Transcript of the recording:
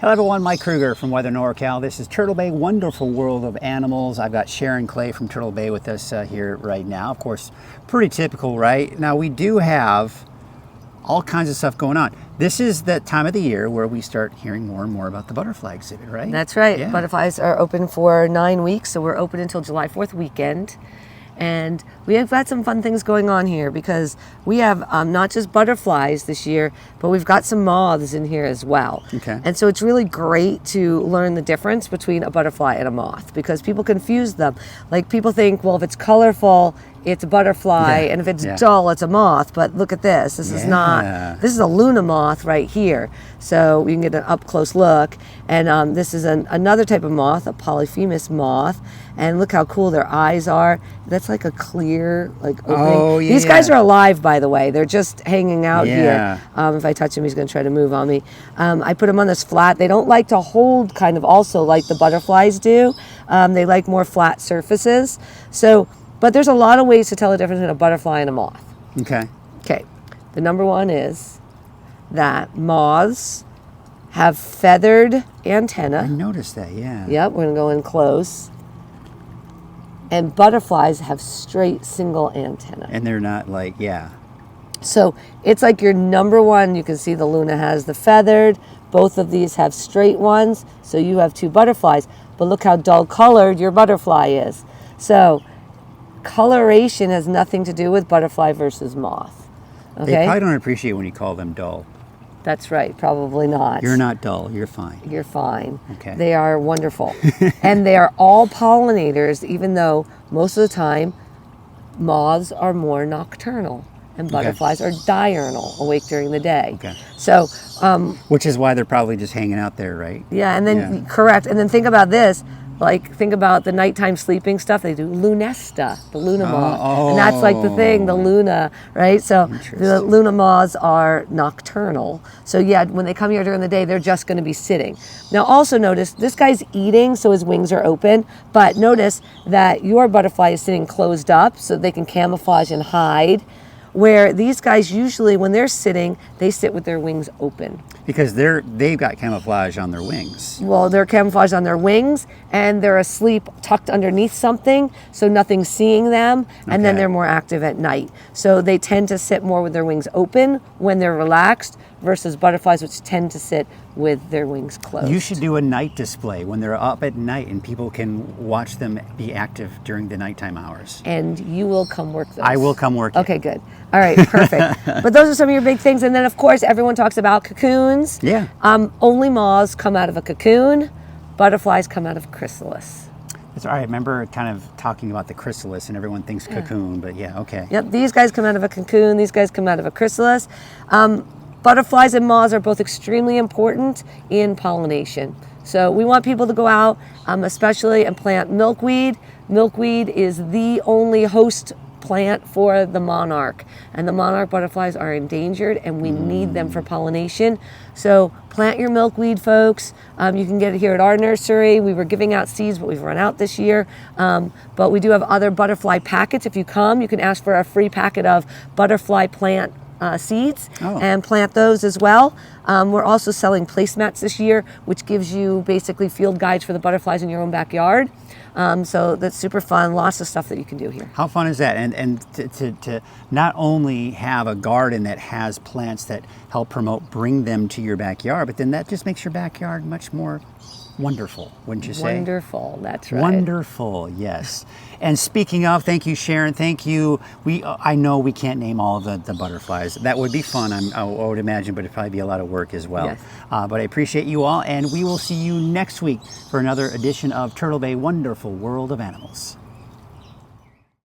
Hello everyone, Mike Kruger from Weather NorCal. This is Turtle Bay, wonderful world of animals. I've got Sharon Clay from Turtle Bay with us here right now. Of course, pretty typical, right? Now we do have all kinds of stuff going on. This is the time of the year where we start hearing more and more about the butterfly exhibit, right? That's right. Yeah. Butterflies are open for 9 weeks, so we're open until July 4th weekend. And we have got some fun things going on here because we have not just butterflies this year, but we've got some moths in here as well. Okay. And so it's really great to learn the difference between a butterfly and a moth because people confuse them. Like people think, well, if it's colorful, it's a butterfly, and if it's dull, it's a moth. But look at this. This is not, this is a Luna moth right here. So you can get an up close look. And this is another type of moth, a polyphemus moth. And look how cool their eyes are. That's like a clear, like opening. Oh, yeah. These guys are alive, by the way. They're just hanging out here. If I touch him, he's going to try to move on me. I put him on this flat. They don't like to hold kind of also like the butterflies do. They like more flat surfaces. So, but there's a lot of ways to tell the difference between a butterfly and a moth. Okay. Okay. The number one is that moths have feathered antennae. I noticed that, yeah. Yep, we're going to go in close. And butterflies have straight single antenna. And they're not like, So it's like your number one. You can see the Luna has the feathered. Both of these have straight ones. So you have two butterflies. But look how dull colored your butterfly is. So coloration has nothing to do with butterfly versus moth. Okay? They probably don't appreciate when you call them dull. That's right, probably not. You're not dull, you're fine. You're fine. Okay. They are wonderful. And they are all pollinators, even though most of the time moths are more nocturnal and butterflies are diurnal, awake during the day. Okay. So, which is why they're probably just hanging out there, right? yeah, and then correct. And then think about this. Like, think about the nighttime sleeping stuff. They do lunesta, the Luna moth. And that's like the thing, the Luna, right? So the Luna moths are nocturnal. So yeah, when they come here during the day, they're just going to be sitting. Now also notice, this guy's eating, so his wings are open. But notice that your butterfly is sitting closed up so they can camouflage and hide. Where these guys usually, when they're sitting, they sit with their wings open. Because they've got camouflage on their wings. Well, they're camouflaged on their wings, and they're asleep tucked underneath something, so nothing's seeing them, and then they're more active at night. So they tend to sit more with their wings open when they're relaxed, versus butterflies, which tend to sit with their wings closed. You should do a night display when they're up at night and people can watch them be active during the nighttime hours. And you will come work those. I will come work. Okay, good. All right, perfect. But those are some of your big things. And then, of course, everyone talks about cocoons. Yeah. Only moths come out of a cocoon. Butterflies come out of a chrysalis. That's all right. I remember kind of talking about the chrysalis and everyone thinks cocoon, but okay. Yep, these guys come out of a cocoon. These guys come out of a chrysalis. Butterflies and moths are both extremely important in pollination. So we want people to go out, especially and plant milkweed. Milkweed is the only host plant for the monarch. And the monarch butterflies are endangered and we need them for pollination. So plant your milkweed, folks. You can get it here at our nursery. We were giving out seeds, but we've run out this year. But we do have other butterfly packets. If you come, you can ask for a free packet of butterfly plant seeds and plant those as well. We're also selling placemats this year, which gives you basically field guides for the butterflies in your own backyard. So that's super fun. Lots of stuff that you can do here. How fun is that? And to not only have a garden that has plants that help promote, bring them to your backyard, but then that just makes your backyard much more wonderful, wouldn't you say? Wonderful, that's right. Wonderful, yes. And speaking of, thank you, Sharon. Thank you. I know we can't name all of the butterflies. That would be fun, I would imagine, but it'd probably be a lot of work as well. Yes. But I appreciate you all, and we will see you next week for another edition of Turtle Bay Wonderful World of Animals.